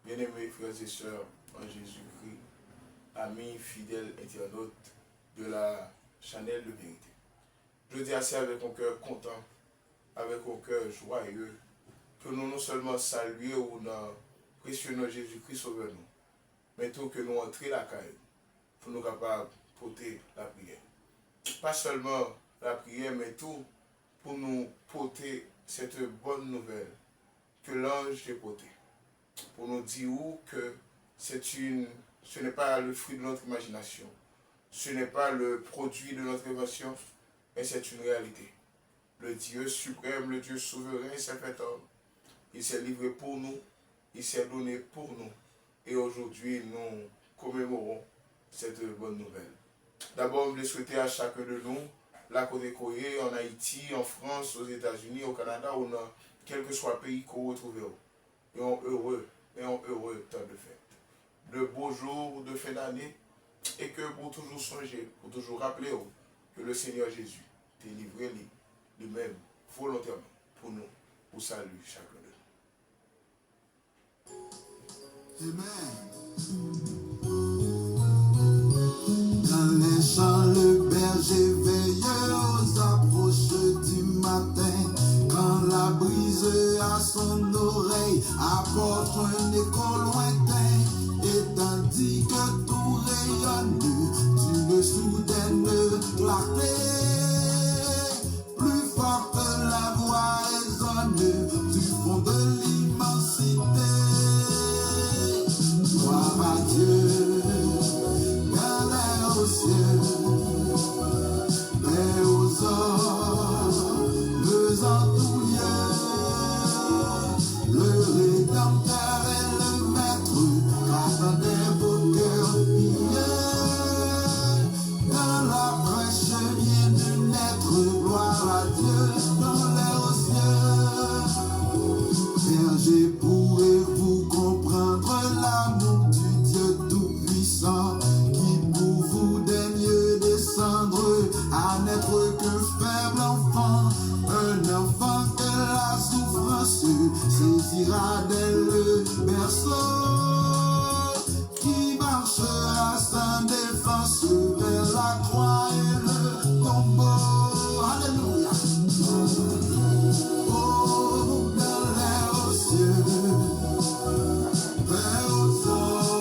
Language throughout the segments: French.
Bien-aimés frères et sœurs en Jésus-Christ, amis fidèles internautes de la chaîne de vérité. Je dis assez avec mon cœur content, avec mon cœur joyeux, que nous non seulement saluons notre précieux nom Jésus-Christ sauveur nous, mais tout que nous entrions la caille pour nous capables de porter la prière. Pas seulement la prière, mais tout pour nous porter cette bonne nouvelle que l'ange est porté. Pour nous dire que ce n'est pas le fruit de notre imagination, ce n'est pas le produit de notre invention, mais c'est une réalité. Le Dieu suprême, le Dieu souverain s'est fait homme. Il s'est livré pour nous, il s'est donné pour nous. Et aujourd'hui, nous commémorons cette bonne nouvelle. D'abord, je voulais souhaiter à chacun de nous, là côté Corée, en Haïti, en France, aux États-Unis, au Canada, ou dans quel que soit le pays qu'on retrouve, et un heureux temps de fête. De beaux jours de fin d'année, et que pour toujours songer, pour toujours rappeler que le Seigneur Jésus t'est livré lui-même volontairement pour nous, pour saluer chacun de nous. Amen. Dans les champs, le berger veille aux approches du matin. Quand la brise à son oreille apporte un écho lointain. Et tandis que tout rayonne d'une soudaine clarté, plus forte la voix résonne du fond de l'immensité. Gloire à Dieu, galère au ciel, paix aux hommes en tout lieu. Le Rédempteur est le Maître, qu'attendait vos cœurs pieux. Dans la fraîche vient de naître, gloire à Dieu dans les hauts cieux. Berger, pourrez-vous comprendre l'amour du Dieu Tout-Puissant, qui pour vous daigne descendre à n'être qu'un faible enfant, un enfant que la souffrance saisira dès le berceau, qui marchera sans défense vers la croix et le tombeau. Alléluia. Oh, dans les hauts cieux, paix aux hommes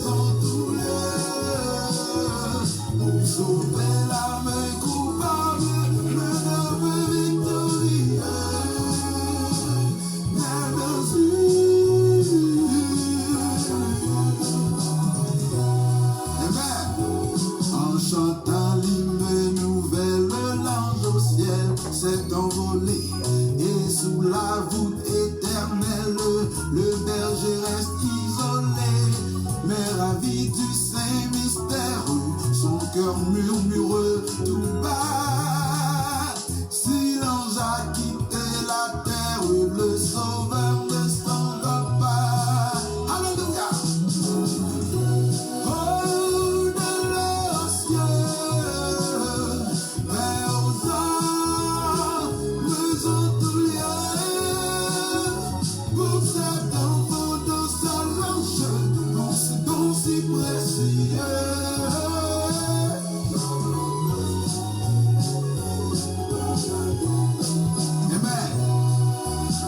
en tous lieux, pour sauver l'âme coupable, le noble victorieux, n'est dans Amen. En chantant l'hymne nouvelle, l'ange au ciel s'est envolé. Et sous la voûte éternelle, le berger reste isolé. Mais ravi du saint mystère, son cœur murmure tout bas. Si l'ange a quitté la terre, le sauveur ne s'en va pas. Alléluia. Oh, dans les cieux, paix aux hommes en tout lieu. Pour cet enfant dans sa lange, dans ce don si précieux. Amen.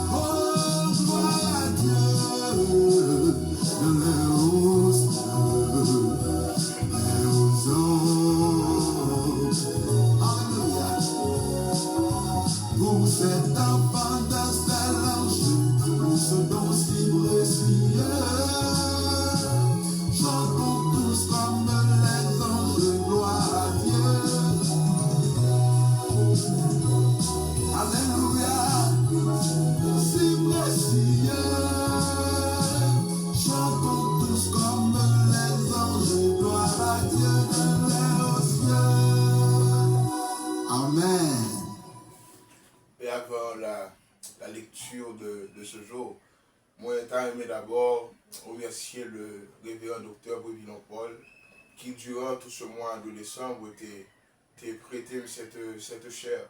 Oh, gloire à Dieu, dans les hauts cieux, et aux hommes. Alléluia. Pour cet enfant dans sa lange, pour ce don si précieux, chantons tous comme les anges, gloire à Dieu. Alléluia, si précieux, chantons tous comme les anges, gloire à Dieu dans les hauts cieux. Amen. Et avant la lecture de ce jour, moi, j'ai aimé d'abord remercier le révérend docteur Brévilon Paul, qui durant tout ce mois de décembre t'a prêté cette chair,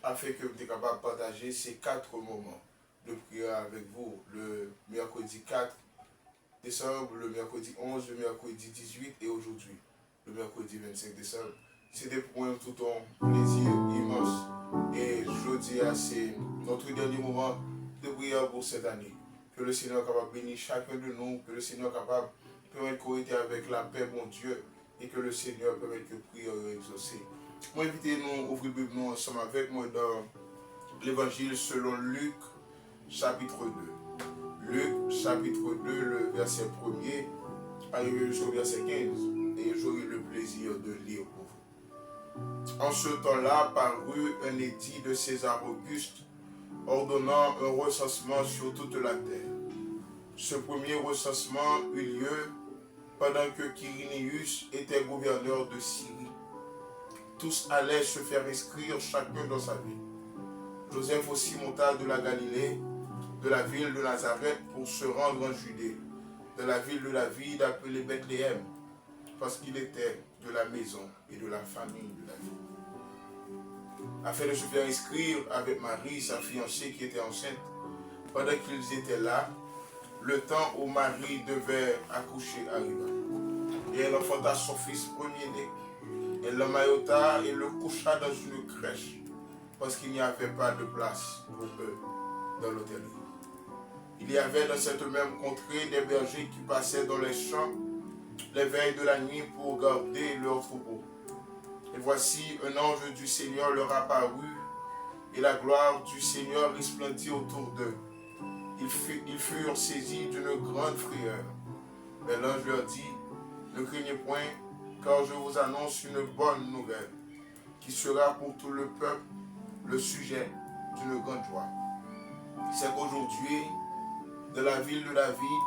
afin que vous soyez capable de partager ces 4 moments de prière avec vous le mercredi 4 décembre, le mercredi 11, le mercredi 18 et aujourd'hui, le mercredi 25 décembre. C'était pour nous tout un plaisir immense. Et je dis, c'est notre dernier moment de prière pour cette année. Que le Seigneur soit capable de bénir chacun de nous, que le Seigneur soit capable de permettre qu'on était avec la paix, mon Dieu, et que le Seigneur permette que prière exaucée. Moi, invitez-nous à ouvrir la Bible nous ensemble avec moi dans l'évangile selon Luc, chapitre 2. Luc, chapitre 2, le verset 1er, arrivé jusqu'au verset 15. Et j'aurai le plaisir de lire pour vous. En ce temps-là, parut un édit de César Auguste, ordonnant un recensement sur toute la terre. Ce premier recensement eut lieu pendant que Quirinius était gouverneur de Syrie. Tous allaient se faire inscrire chacun dans sa ville. Joseph aussi monta de la Galilée, de la ville de Nazareth, pour se rendre en Judée, de la ville de David appelée Bethléem, parce qu'il était de la maison et de la famille de David, afin de se faire inscrire avec Marie, sa fiancée qui était enceinte. Pendant qu'ils étaient là, le temps où Marie devait accoucher arriva. Et elle enfanta son fils premier-né. Elle l'emmaillota et le coucha dans une crèche, parce qu'il n'y avait pas de place pour eux dans l'hôtellerie. Il y avait dans cette même contrée des bergers qui passaient dans les champs les veilles de la nuit pour garder leurs troupeaux. Et voici, un ange du Seigneur leur apparut, et la gloire du Seigneur resplendit autour d'eux. Ils furent saisis d'une grande frayeur. Mais l'ange leur dit, ne craignez point, car je vous annonce une bonne nouvelle, qui sera pour tout le peuple le sujet d'une grande joie. C'est qu'aujourd'hui, de la ville de David,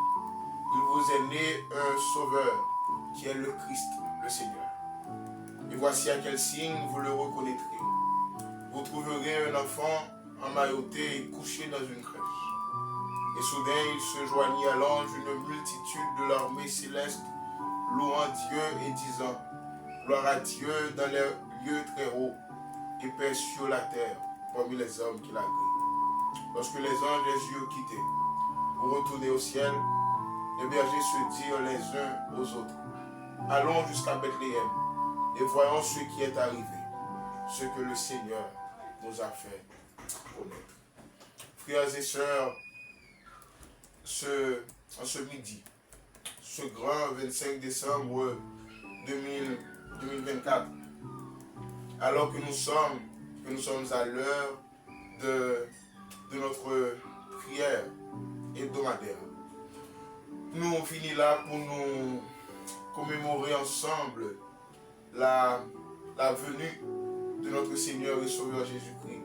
il vous est né un sauveur, qui est le Christ, le Seigneur. Et voici à quel signe vous le reconnaîtrez. Vous trouverez un enfant emmailloté et couché dans une crèche. Et soudain, il se joignit à l'ange une multitude de l'armée céleste, louant Dieu et disant, gloire à Dieu dans les lieux très hauts, et paix sur la terre, parmi les hommes qu'il agrée. Lorsque les anges les eurent quittés, pour retourner au ciel, les bergers se dirent les uns aux autres, allons jusqu'à Bethléem, et voyons ce qui est arrivé, ce que le Seigneur nous a fait connaître. Frères et sœurs, en ce midi, ce grand 25 décembre 2024, alors que nous sommes à l'heure de notre prière hebdomadaire, nous finissons là pour nous commémorer ensemble la venue de notre Seigneur et Sauveur Jésus-Christ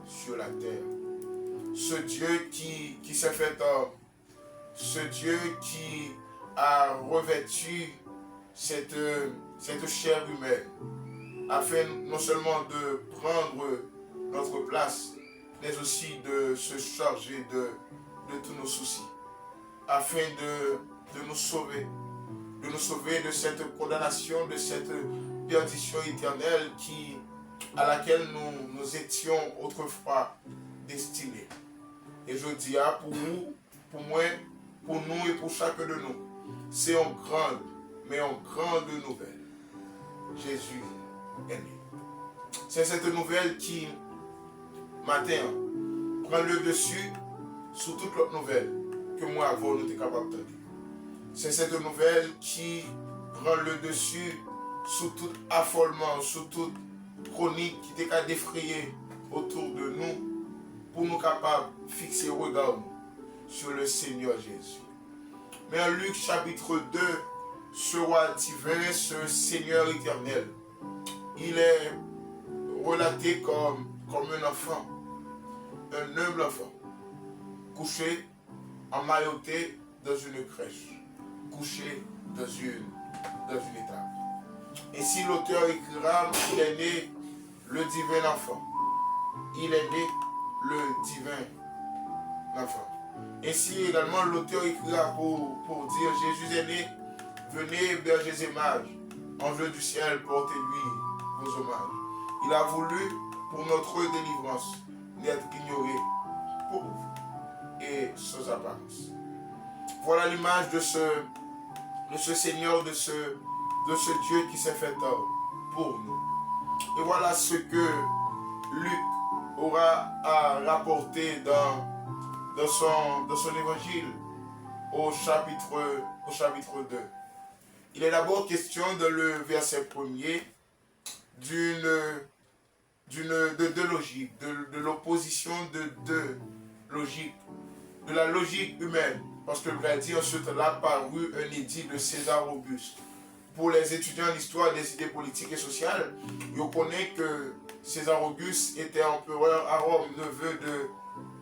sur la terre. Ce Dieu qui s'est fait homme, ce Dieu qui a revêtu cette chair humaine, afin non seulement de prendre notre place, mais aussi de se charger de tous nos soucis, afin de nous sauver de cette condamnation, de cette perdition éternelle à laquelle nous étions autrefois destinés. Et je dis pour vous, pour moi, pour nous et pour chacun de nous, c'est une grande nouvelle. Jésus est né. C'est cette nouvelle qui, matin, prend le dessus sur toute l'autre nouvelle que moi avant nous étions capables d'entendre. C'est cette nouvelle qui prend le dessus sur tout affolement, sur toute chronique qui était défrayée autour de nous, pour nous capables de fixer le regard sur le Seigneur Jésus. Mais en Luc chapitre 2, ce roi divin, ce Seigneur éternel, il est relaté comme un enfant, un humble enfant, couché, emmailloté dans une crèche, couché dans une étable. Et si l'auteur écrira, il est né le divin enfant. Il est né le divin enfant. Ainsi également l'auteur écrira pour dire Jésus est né, venez bergers et mages, anges du ciel, portez-lui vos hommages. Il a voulu pour notre délivrance n'être ignoré pauvre et sans apparence. Voilà l'image de ce Seigneur, de ce Dieu qui s'est fait homme pour nous. Et voilà ce que Luc aura à rapporter dans son évangile au chapitre 2. Il est d'abord question dans le verset 1er de deux logiques, de l'opposition de deux logiques, de la logique humaine. Parce que le dit ensuite là paru un édit de César Auguste. Pour les étudiants d'histoire des idées politiques et sociales, on connaît que César Auguste était empereur à Rome, neveu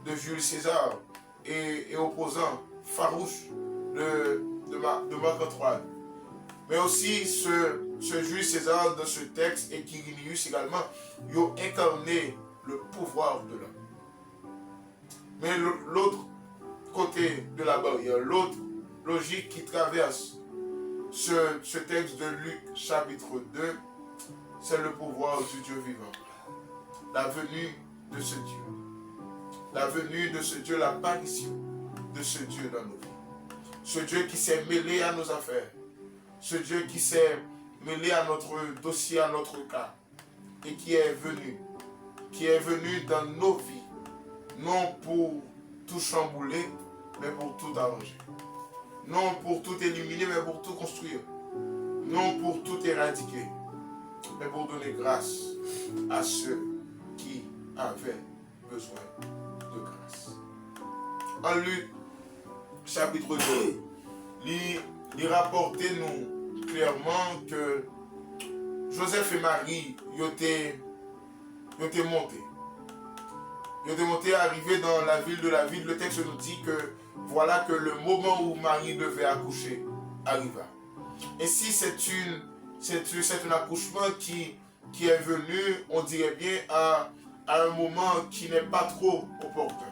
de Jules César et opposant farouche de Marc-Antoine. Mais aussi ce Jules César dans ce texte et Quirinius également, ils ont incarné le pouvoir de l'homme. Mais l'autre côté de la barrière, l'autre logique qui traverse ce texte de Luc chapitre 2, c'est le pouvoir du Dieu vivant. La venue de ce Dieu. La venue de ce Dieu, l'apparition de ce Dieu dans nos vies. Ce Dieu qui s'est mêlé à nos affaires. Ce Dieu qui s'est mêlé à notre dossier, à notre cas. Et qui est venu dans nos vies. Non pour tout chambouler, mais pour tout arranger. Non pour tout éliminer, mais pour tout construire. Non pour tout éradiquer, mais pour donner grâce à ceux qui avaient besoin de grâce. En Luc, chapitre 2, il rapportait nous clairement que Joseph et Marie ils étaient montés. Ils étaient montés, arrivés dans la ville de la ville. Le texte nous dit que voilà que le moment où Marie devait accoucher arriva. Et si c'est un accouchement qui est venu, on dirait bien, à un moment qui n'est pas trop opportun.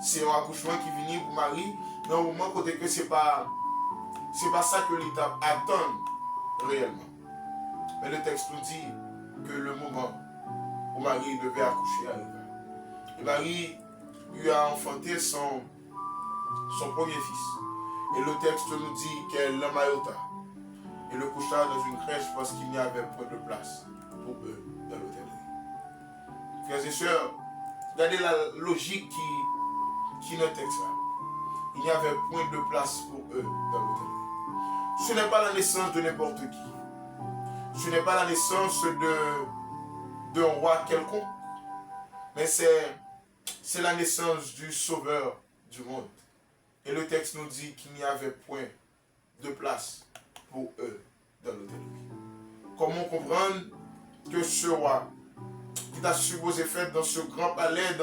C'est un accouchement qui vient pour Marie, dans un moment côté que c'est pas ça que l'État attend réellement. Mais le texte nous dit que le moment où Marie devait accoucher arriva. Et Marie lui a enfanté son premier fils. Et le texte nous dit qu'elle l'emmaillota et le coucha dans une crèche parce qu'il n'y avait pas de place pour eux dans l'hôtellerie. Frères et sœurs, regardez la logique qui est dans le texte là. Il n'y avait point de place pour eux dans l'hôtellerie. Ce n'est pas la naissance de n'importe qui. Ce n'est pas la naissance d'un roi quelconque. Mais c'est la naissance du Sauveur du monde. Et le texte nous dit qu'il n'y avait point de place pour eux dans l'hôtellerie. Comment comprendre que ce roi, qui a supposé faire dans ce grand palais,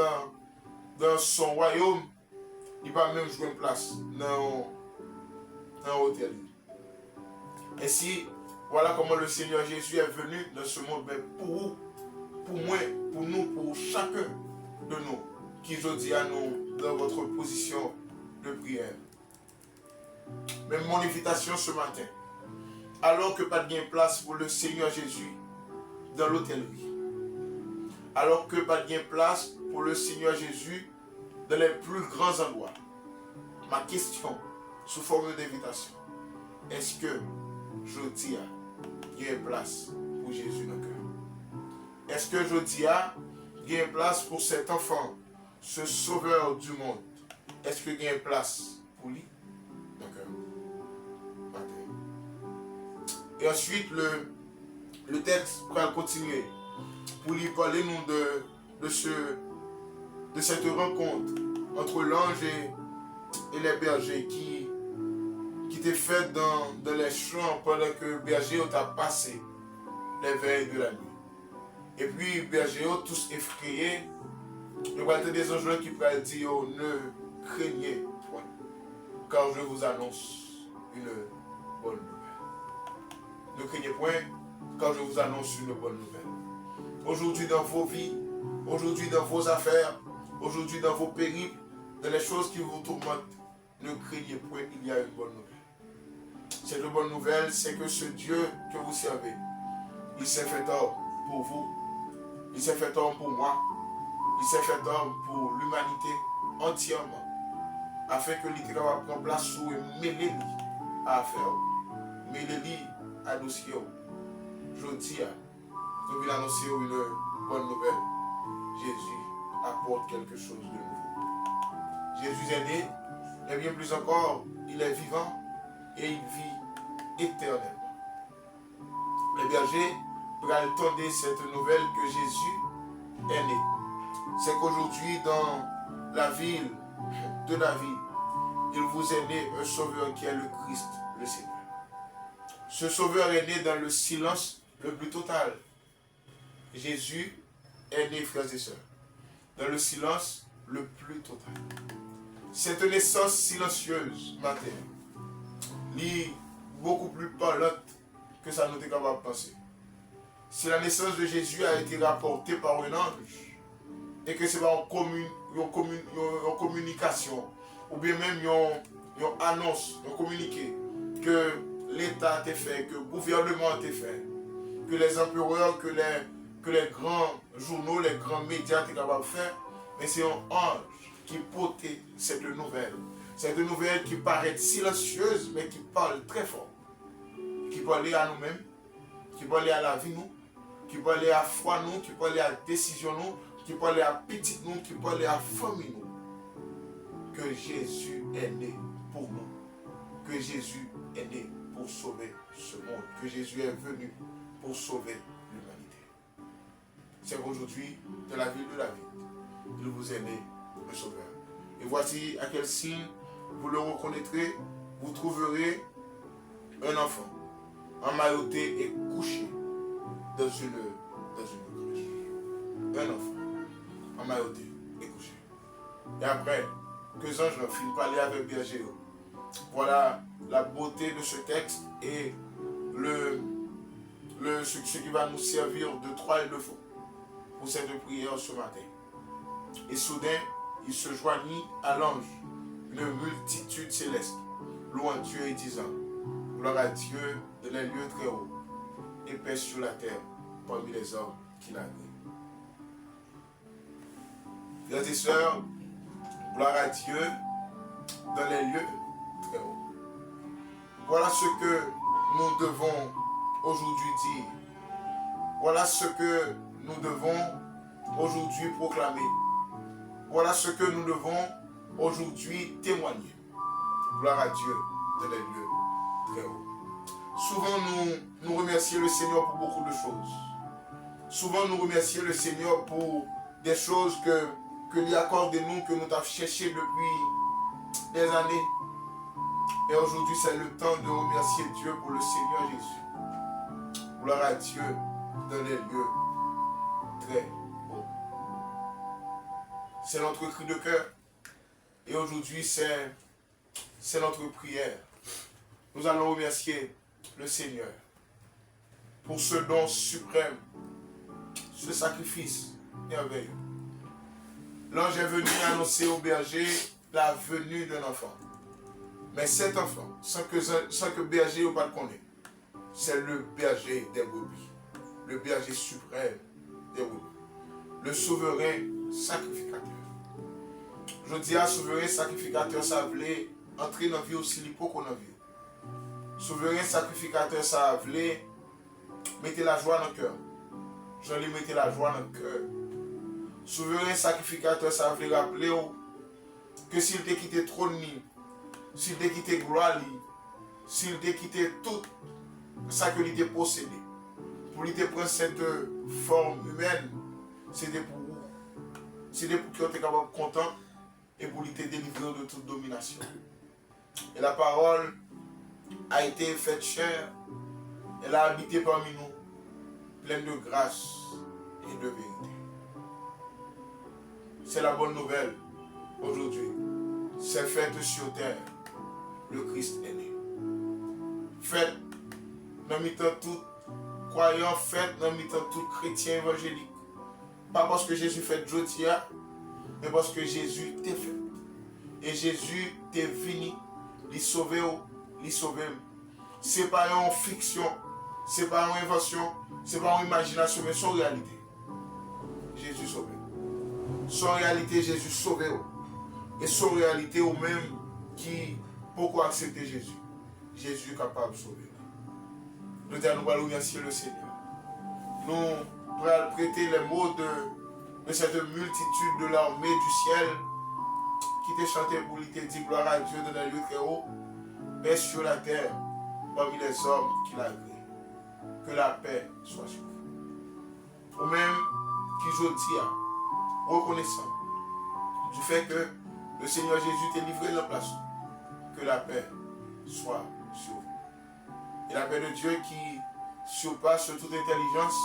dans son royaume, il va même jouer une place dans l'hôtellerie. Ainsi, voilà comment le Seigneur Jésus est venu dans ce monde, mais pour vous, pour moi, pour nous, pour chacun de nous, qui aujourd'hui à nous dans votre position de prière. Même mon invitation ce matin, alors que pas de place pour le Seigneur Jésus dans l'hôtellerie, alors que pas de place pour le Seigneur Jésus dans les plus grands endroits, ma question sous forme d'invitation, est-ce que aujourd'hui il y a une place pour Jésus dans le cœur? Est-ce que aujourd'hui il y a une place pour cet enfant, ce sauveur du monde? Est-ce qu'il y a une place pour lui? Et ensuite, le texte va continuer pour lui parler nous de cette rencontre entre l'ange et les bergers qui était faite dans les champs pendant que les bergers ont passé les veilles de la nuit. Et puis, les bergers ont tous effrayés. Il y a des anges qui pourraient dire ne craignez point, car je vous annonce une bonne nouvelle. Ne craignez point, car je vous annonce une bonne nouvelle. Aujourd'hui dans vos vies, aujourd'hui dans vos affaires, aujourd'hui dans vos périples, dans les choses qui vous tourmentent, ne craignez point, il y a une bonne nouvelle. Cette bonne nouvelle, c'est que ce Dieu que vous servez, il s'est fait homme pour vous, il s'est fait homme pour moi, il s'est fait homme pour l'humanité entièrement. afin que l'ité capable prendre place sous et mêler à affaire, mêler à dossier. Je dis, nous voulons annoncer une bonne nouvelle. Jésus apporte quelque chose de nouveau. Jésus est né, et bien plus encore, il est vivant et il vit éternellement. Les bergers pourraient attendre cette nouvelle que Jésus est né. C'est qu'aujourd'hui, dans la ville de David, il vous est né un sauveur qui est le Christ, le Seigneur. Ce sauveur est né dans le silence le plus total. Jésus est né, frères et sœurs, dans le silence le plus total. Cette naissance silencieuse, matin, est beaucoup plus parlante que ça nous est capable de penser. Si la naissance de Jésus a été rapportée par un ange, et que c'est en communication, ou bien même une annonce, un communiqué, que l'État a été fait, que le gouvernement a été fait, que les empereurs, que les grands journaux, les grands médias étaient capables de faire, mais c'est un ange qui portait cette nouvelle. Cette nouvelle qui paraît silencieuse, mais qui parle très fort. Qui parle à nous-mêmes, qui parle à la vie nous, qui parle à la foi nous, qui parle à la décision nous, qui parle à petite nous, qui parle à la famille nous. Que Jésus est né pour nous. Que Jésus est né pour sauver ce monde. Que Jésus est venu pour sauver l'humanité. C'est qu'aujourd'hui, dans la ville de David, il vous est né un sauveur. Et voici à quel signe vous le reconnaîtrez, vous trouverez un enfant emmailloté et couché dans une crèche. Un enfant emmailloté et couché. Et après que les anges finissent par parler avec berger, voilà la beauté de ce texte et ce qui va nous servir de toile de fond pour cette prière ce matin. Et soudain, il se joignit à l'ange, une multitude céleste, louant Dieu et disant, gloire à Dieu de les lieux très hauts, et paix sur la terre parmi les hommes qu'il a créés. Frères et sœurs, gloire à Dieu dans les lieux très hauts. Voilà ce que nous devons aujourd'hui dire. Voilà ce que nous devons aujourd'hui proclamer. Voilà ce que nous devons aujourd'hui témoigner. Gloire à Dieu dans les lieux très hauts. Souvent nous remercions le Seigneur pour beaucoup de choses. Souvent nous remercions le Seigneur pour des choses que lui accorde de nous, que nous avons cherché depuis des années. Et aujourd'hui c'est le temps de remercier Dieu pour le Seigneur Jésus. Gloire à Dieu dans les lieux très hauts. C'est notre cri de cœur. Et aujourd'hui, c'est notre prière. Nous allons remercier le Seigneur pour ce don suprême, ce sacrifice merveilleux. L'ange est venu annoncer au berger la venue d'un enfant. Mais cet enfant, sans que berger ne le connaisse, c'est le berger des brebis, le berger suprême des brebis, le souverain sacrificateur. Je dis à souverain sacrificateur, ça voulait entrer dans la vie aussi lipo qu'on a vu. Souverain sacrificateur, ça voulait mettre la joie dans le cœur. Je lui mettais la joie dans le cœur. Souverain sacrificateur, ça voulait rappeler que s'il t'a quitté trône, s'il t'a quitté gloire, s'il t'a quitté tout ça que il t'a possédé, pour lui te prendre cette forme humaine, c'était pour vous. C'était pour qu'il soit capable content et pour lui te délivrer de toute domination. Et la parole a été faite chair, elle a habité parmi nous, pleine de grâce et de vérité. C'est la bonne nouvelle aujourd'hui. C'est fait sur terre. Le Christ est né. Faites dans mi-temps tout croyant, faites dans mi-temps tout chrétien évangélique. Pas parce que Jésus fait jodia, mais parce que Jésus t'est fait. Et Jésus t'est venu, lui sauver, lui sauver. Ce n'est pas une fiction, ce n'est pas une invention, ce n'est pas une imagination, mais son réalité. Jésus sauvé. Son réalité, Jésus sauvé. Et son réalité, ou même qui pourquoi accepter Jésus. Jésus est capable de sauver. Nous allons remercier le Seigneur. Nous allons prêter les mots de cette multitude de l'armée du ciel qui t'a chanté pour lui te dit gloire à Dieu dans les lieux très hauts, paix sur la terre parmi les hommes qu'il a créés. Que la paix soit sur vous. Ou même qui je dis, reconnaissant du fait que le Seigneur Jésus t'a livré la place. Que la paix soit sur vous. Et la paix de Dieu qui surpasse toute intelligence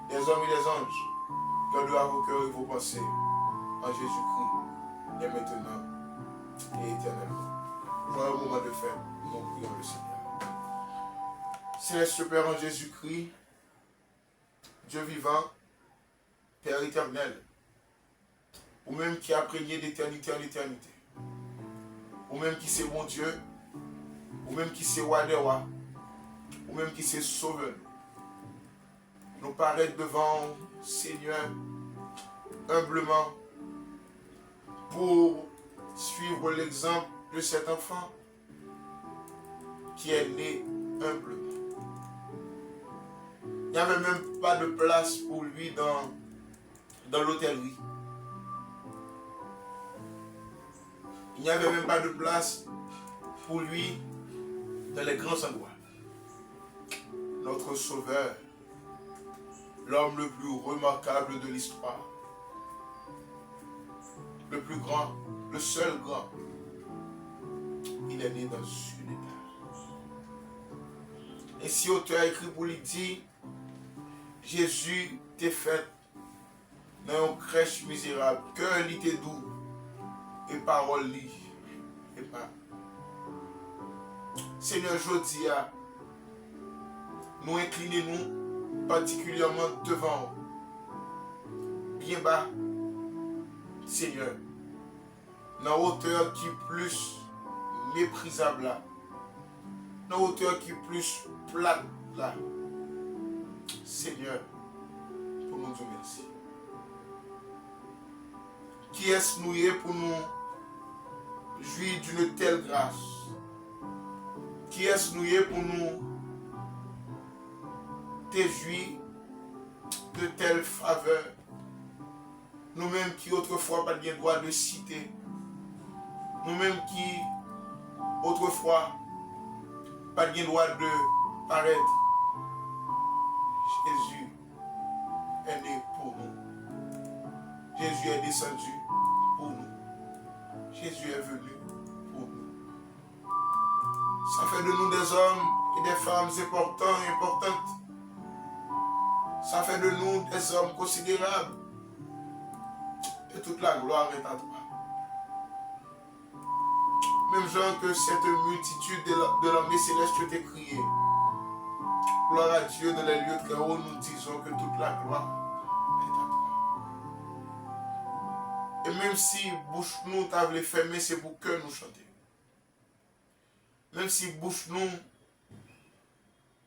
des hommes et des anges, gardera vos cœurs et vos pensées en Jésus-Christ, et maintenant et éternellement. Voilà un moment de fête, nous prions le Seigneur. Céleste Père en Jésus-Christ, Dieu vivant, Père éternel, ou même qui a prégné d'éternité en éternité, ou même qui c'est mon Dieu, ou même qui c'est roi des rois, ou même qui c'est sauveur. Nous paraître devant Seigneur humblement pour suivre l'exemple de cet enfant qui est né humblement. Il n'y avait même pas de place pour lui dans l'hôtellerie. Il n'y avait même pas de place pour lui dans les grands endroits. Notre Sauveur, l'homme le plus remarquable de l'histoire, le plus grand, le seul grand, il est né dans une étage. Et si auteur écrit pour lui dire, Jésus t'est fait dans une crèche misérable, cœur lit t'est doux, et parole lit, et pas. Seigneur, je dis à nous inclinez-nous particulièrement devant bien bas, Seigneur, dans hauteur qui est plus méprisable là, dans hauteur qui est plus plate là, Seigneur, pour nous dire merci. Qui est-ce nous pour nous jouir d'une telle grâce? Qui est-ce nous pour nous te jouir de telle faveur? Nous-mêmes qui autrefois pas de droit de citer, nous-mêmes qui autrefois pas de droit de paraître, Jésus est né pour nous. Jésus est descendu pour nous. Jésus est venu pour nous. Ça fait de nous des hommes et des femmes importants et importantes. Ça fait de nous des hommes considérables. Et toute la gloire est à toi. Même genre que cette multitude de l'armée céleste t'est criée. Gloire à Dieu dans les lieux très hauts, nous disons que toute la gloire est à toi. Et même si bouche nous t'avait fermé, c'est pour que nous chantions. Même si bouche nous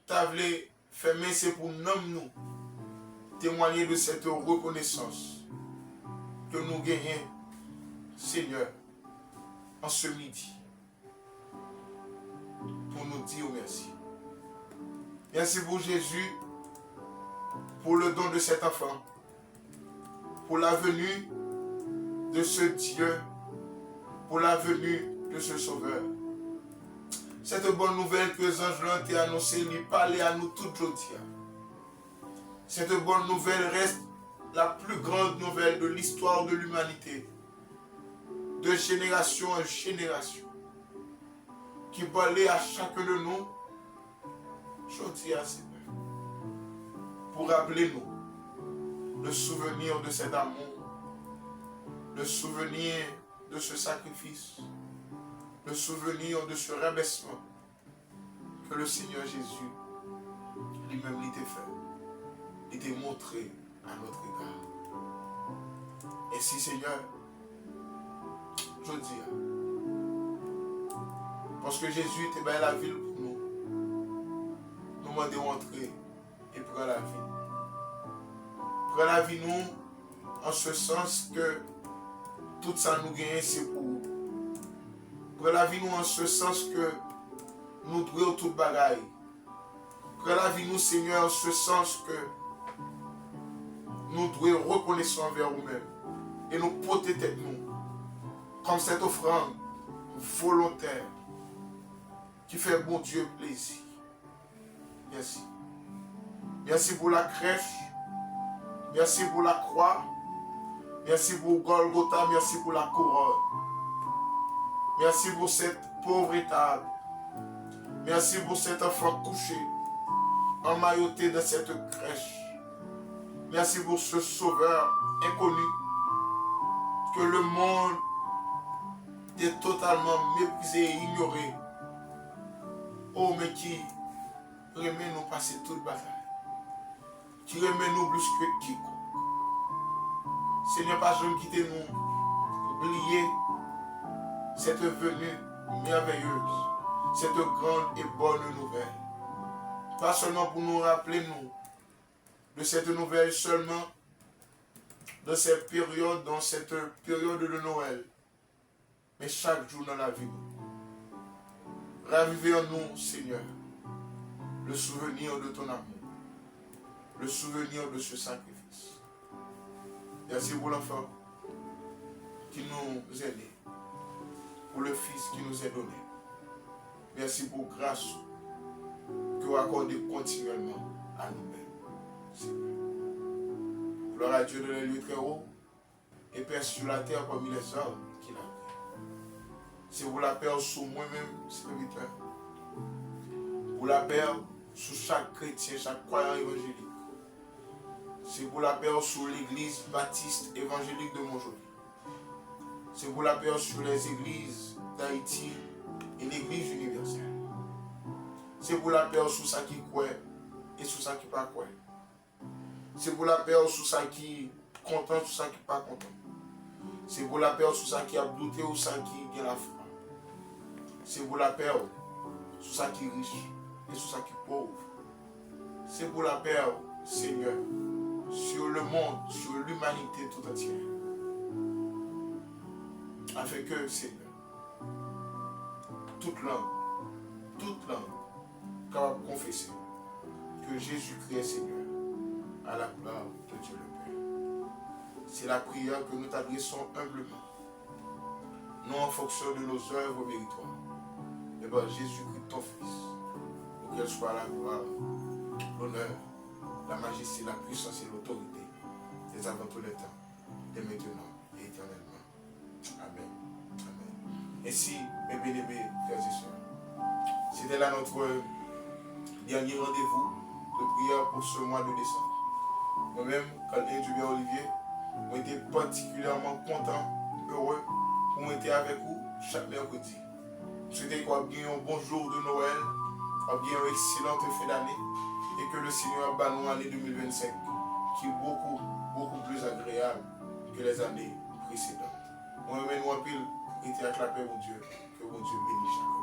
t'avait fermé, c'est pour nous témoigner de cette reconnaissance que nous gagnons, Seigneur, en ce midi, pour nous dire merci. Merci pour Jésus, pour le don de cet enfant, pour la venue de ce Dieu, pour la venue de ce Sauveur. Cette bonne nouvelle que les anges l'ont annoncée, lui parlait à nous toutes aujourd'hui. Cette bonne nouvelle reste la plus grande nouvelle de l'histoire de l'humanité, de génération en génération, qui parlait à chacun de nous, aujourd'hui à Seigneur, pour rappeler nous le souvenir de cet amour, le souvenir de ce sacrifice, le souvenir de ce rabaissement que le Seigneur Jésus lui-même l'était fait, l'était montré à notre égard. Et si Seigneur, je dis, parce que Jésus était bien la ville pour nous, nous demandons d'entrer et prendre la vie. Prendre la vie nous, en ce sens que tout ça nous gagne, c'est pour Prends la vie nous en ce sens que nous devons tout bagaille. Prends la vie nous, Seigneur, en ce sens que nous devons reconnaître envers nous-mêmes et nous porter tête nous comme cette offrande volontaire qui fait bon Dieu plaisir. Merci. Merci pour la crèche. Merci pour la croix. Merci pour Golgotha. Merci pour la couronne. Merci pour cette pauvre étable. Merci pour cet enfant couché, emmailloté dans cette crèche. Merci pour ce sauveur inconnu que le monde est totalement méprisé et ignoré. Oh, mais qui remet nous passer toute bataille. Qui remet nous plus que quiconque. Seigneur, pas jamais quitter nous. Oublier cette venue merveilleuse, cette grande et bonne nouvelle. Pas seulement pour nous rappeler nous de cette nouvelle seulement dans cette période de Noël, mais chaque jour dans la vie. Ravivez en nous, Seigneur, le souvenir de ton amour, le souvenir de ce sacrifice. Merci pour l'enfant qui nous aide, pour le Fils qui nous est donné. Merci pour grâce que vous accordez continuellement à nous-mêmes. Gloire à Dieu de les lieux très hauts et Père sur la terre parmi les hommes qu'il a fait. C'est pour la paix sur moi-même, serviteur. Pour la paix sur chaque chrétien, chaque croyant évangélique. C'est pour la paix sur l'église baptiste évangélique de Montjoly. C'est pour la paix sur les églises d'Haïti et l'église universelle. C'est pour la paix sur ça qui croit et sur ça qui ne pas croit. C'est pour la paix sur ça qui est content, sur ça qui n'est pas content. C'est pour la paix sur ça qui a douté ou ça qui a la foi. C'est pour la paix sur ça qui est riche et sur ça qui est pauvre. C'est pour la paix, Seigneur, sur le monde, sur l'humanité tout entière. Afin que, Seigneur, toute langue, capable de confesser que Jésus-Christ est Seigneur, à la gloire de Dieu le Père. C'est la prière que nous t'adressons humblement, non en fonction de nos œuvres méritoires, mais par Jésus-Christ, ton Fils, pour qu'elle soit la gloire, l'honneur, la majesté, la puissance et l'autorité, dès avant tous les temps, dès maintenant et éternellement. Amen. Amen. Ainsi, mes bien-aimés frères et sœurs, c'était là notre dernier rendez-vous de prière pour ce mois de décembre. Moi-même, Calvin Dubé Olivier, j'ai été particulièrement content, heureux pour être avec vous chaque mercredi. Je souhaite qu'on ait un bon jour de Noël, qu'on ait une excellente fin d'année et que le Seigneur bat nous l'année 2025 qui est beaucoup plus agréable que les années précédentes. Moi-même, nous en pile, été acclamé, mon Dieu, que mon Dieu bénisse.